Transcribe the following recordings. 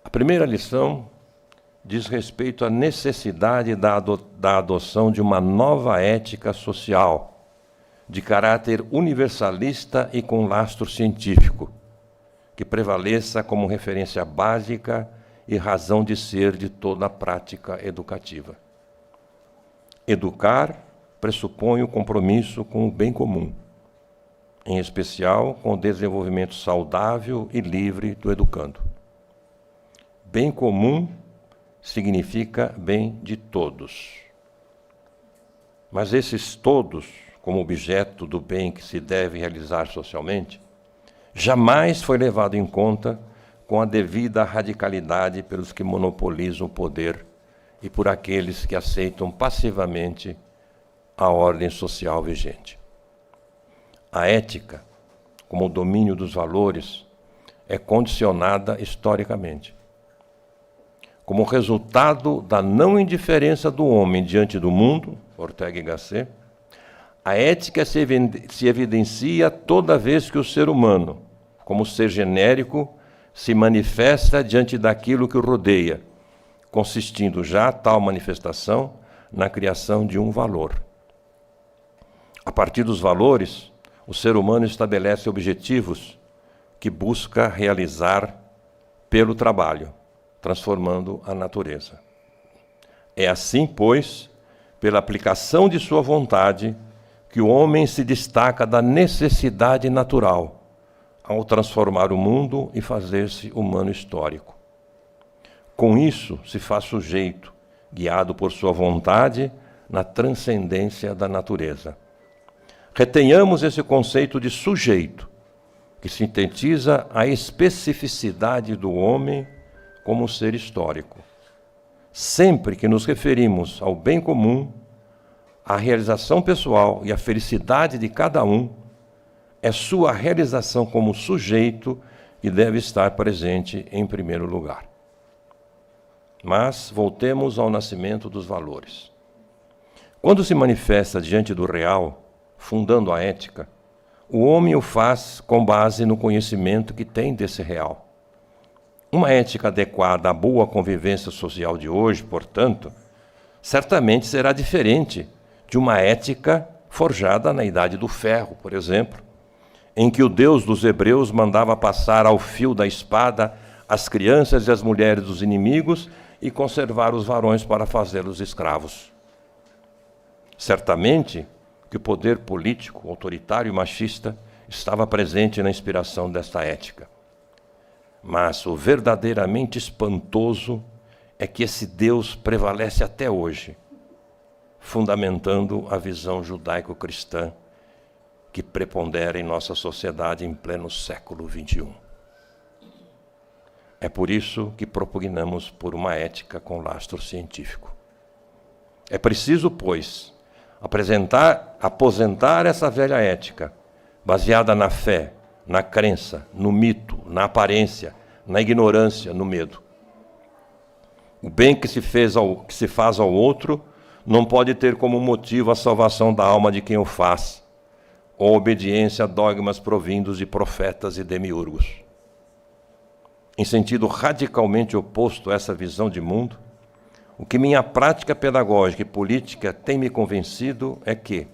A primeira lição diz respeito à necessidade da adoção de uma nova ética social, de caráter universalista e com lastro científico, que prevaleça como referência básica e razão de ser de toda a prática educativa. Educar pressupõe o compromisso com o bem comum, em especial com o desenvolvimento saudável e livre do educando. Bem comum significa bem de todos. Mas esses todos, como objeto do bem que se deve realizar socialmente, jamais foi levado em conta com a devida radicalidade pelos que monopolizam o poder e por aqueles que aceitam passivamente a ordem social vigente. A ética, como o domínio dos valores, é condicionada historicamente. Como resultado da não indiferença do homem diante do mundo, Ortega y Gasset, a ética se evidencia toda vez que o ser humano, como ser genérico, se manifesta diante daquilo que o rodeia, consistindo já tal manifestação na criação de um valor. A partir dos valores, o ser humano estabelece objetivos que busca realizar pelo trabalho, transformando a natureza. É assim, pois, pela aplicação de sua vontade, que o homem se destaca da necessidade natural, ao transformar o mundo e fazer-se humano histórico. Com isso, se faz sujeito, guiado por sua vontade, na transcendência da natureza. Retenhamos esse conceito de sujeito, que sintetiza a especificidade do homem como ser histórico. Sempre que nos referimos ao bem comum, a realização pessoal e a felicidade de cada um, é sua realização como sujeito que deve estar presente em primeiro lugar. Mas voltemos ao nascimento dos valores. Quando se manifesta diante do real, fundando a ética, o homem o faz com base no conhecimento que tem desse real. Uma ética adequada à boa convivência social de hoje, portanto, certamente será diferente de uma ética forjada na Idade do Ferro, por exemplo, em que o Deus dos hebreus mandava passar ao fio da espada as crianças e as mulheres dos inimigos e conservar os varões para fazê-los escravos. Certamente que o poder político, autoritário e machista estava presente na inspiração desta ética. Mas o verdadeiramente espantoso é que esse Deus prevalece até hoje, fundamentando a visão judaico-cristã que prepondera em nossa sociedade em pleno século XXI. É por isso que propugnamos por uma ética com lastro científico. É preciso, pois, aposentar essa velha ética, baseada na fé, na crença, no mito, na aparência, na ignorância, no medo. O bem que se faz ao outro não pode ter como motivo a salvação da alma de quem o faz, ou obediência a dogmas provindos de profetas e demiurgos. Em sentido radicalmente oposto a essa visão de mundo, o que minha prática pedagógica e política tem me convencido é que,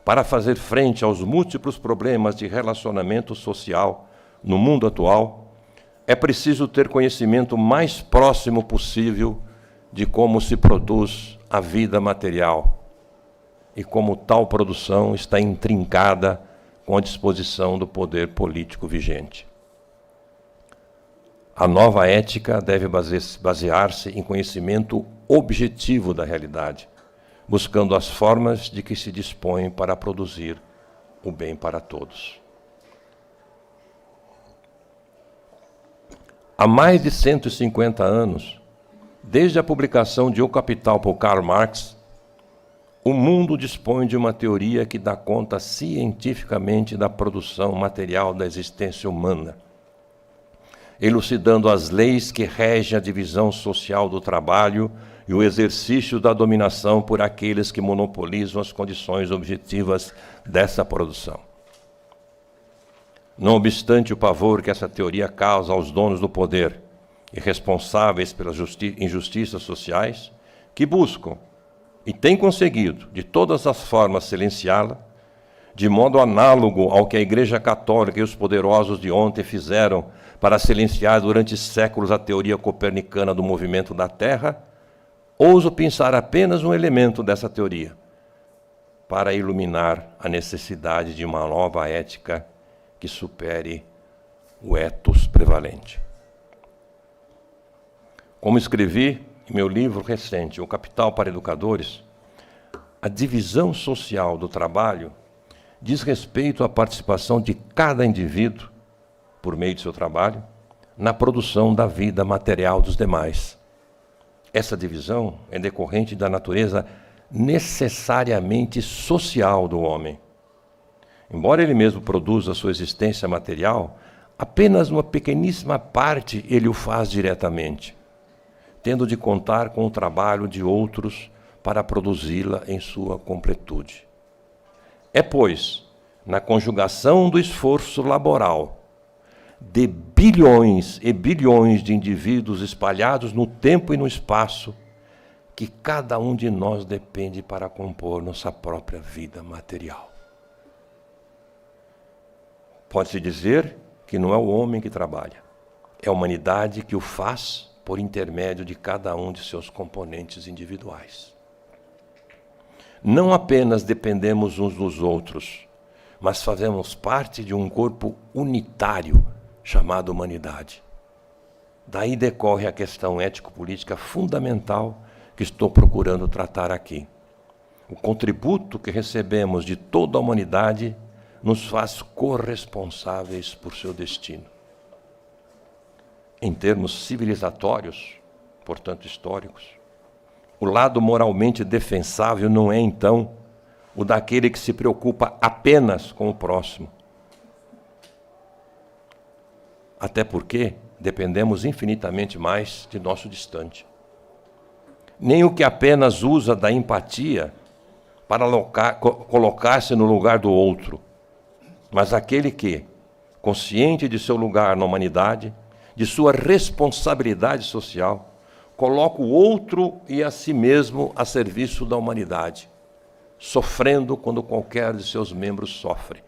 para fazer frente aos múltiplos problemas de relacionamento social no mundo atual, é preciso ter conhecimento mais próximo possível de como se produz a vida material e como tal produção está intrincada com a disposição do poder político vigente. A nova ética deve basear-se em conhecimento objetivo da realidade, buscando as formas de que se dispõe para produzir o bem para todos. Há mais de 150 anos, desde a publicação de O Capital por Karl Marx, o mundo dispõe de uma teoria que dá conta cientificamente da produção material da existência humana, elucidando as leis que regem a divisão social do trabalho e o exercício da dominação por aqueles que monopolizam as condições objetivas dessa produção. Não obstante o pavor que essa teoria causa aos donos do poder e responsáveis pelas injustiças sociais, que buscam, e têm conseguido, de todas as formas, silenciá-la, de modo análogo ao que a Igreja Católica e os poderosos de ontem fizeram para silenciar durante séculos a teoria copernicana do movimento da Terra, ouso pensar apenas um elemento dessa teoria, para iluminar a necessidade de uma nova ética que supere o ethos prevalente. Como escrevi em meu livro recente, O Capital para Educadores, a divisão social do trabalho diz respeito à participação de cada indivíduo, por meio de seu trabalho, na produção da vida material dos demais. Essa divisão é decorrente da natureza necessariamente social do homem. Embora ele mesmo produza sua existência material, apenas uma pequeníssima parte ele o faz diretamente, tendo de contar com o trabalho de outros para produzi-la em sua completude. É, pois, na conjugação do esforço laboral de bilhões e bilhões de indivíduos espalhados no tempo e no espaço que cada um de nós depende para compor nossa própria vida material. Pode-se dizer que não é o homem que trabalha, é a humanidade que o faz por intermédio de cada um de seus componentes individuais. Não apenas dependemos uns dos outros, mas fazemos parte de um corpo unitário chamado humanidade. Daí decorre a questão ético-política fundamental que estou procurando tratar aqui. O contributo que recebemos de toda a humanidade nos faz corresponsáveis por seu destino. Em termos civilizatórios, portanto históricos, o lado moralmente defensável não é, então, o daquele que se preocupa apenas com o próximo. Até porque dependemos infinitamente mais de nosso distante. Nem o que apenas usa da empatia para colocar-se no lugar do outro, mas aquele que, consciente de seu lugar na humanidade, de sua responsabilidade social, coloca o outro e a si mesmo a serviço da humanidade, sofrendo quando qualquer de seus membros sofre,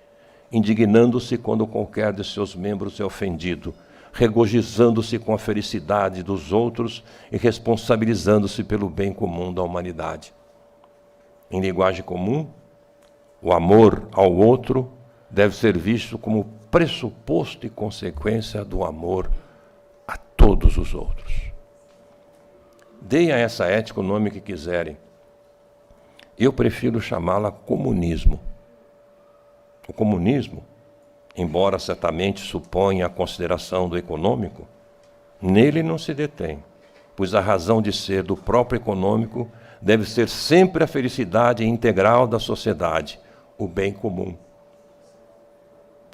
indignando-se quando qualquer de seus membros é ofendido, regozijando-se com a felicidade dos outros e responsabilizando-se pelo bem comum da humanidade. Em linguagem comum, o amor ao outro deve ser visto como pressuposto e consequência do amor a todos os outros. Deem a essa ética o nome que quiserem. Eu prefiro chamá-la comunismo. O comunismo, embora certamente suponha a consideração do econômico, nele não se detém, pois a razão de ser do próprio econômico deve ser sempre a felicidade integral da sociedade, o bem comum.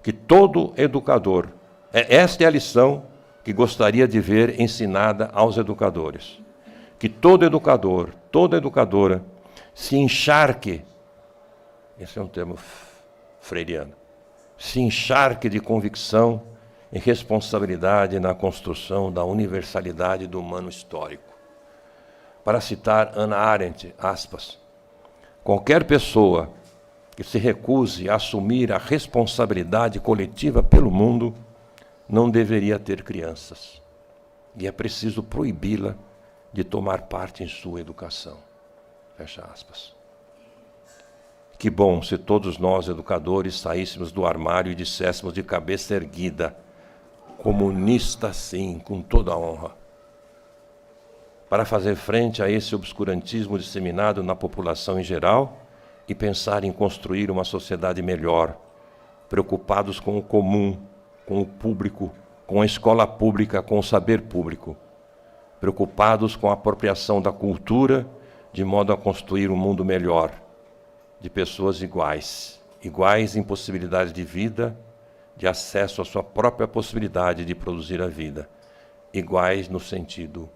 Que todo educador, esta é a lição que gostaria de ver ensinada aos educadores, que todo educador, toda educadora se encharque, esse é um termo freiriano, se encharque de convicção e responsabilidade na construção da universalidade do humano histórico. Para citar Hannah Arendt, aspas, qualquer pessoa que se recuse a assumir a responsabilidade coletiva pelo mundo não deveria ter crianças, e é preciso proibi-la de tomar parte em sua educação. Fecha aspas. Que bom se todos nós, educadores, saíssemos do armário e disséssemos de cabeça erguida, comunista sim, com toda a honra. Para fazer frente a esse obscurantismo disseminado na população em geral e pensar em construir uma sociedade melhor, preocupados com o comum, com o público, com a escola pública, com o saber público, preocupados com a apropriação da cultura, de modo a construir um mundo melhor, de pessoas iguais em possibilidades de vida, de acesso à sua própria possibilidade de produzir a vida, iguais no sentido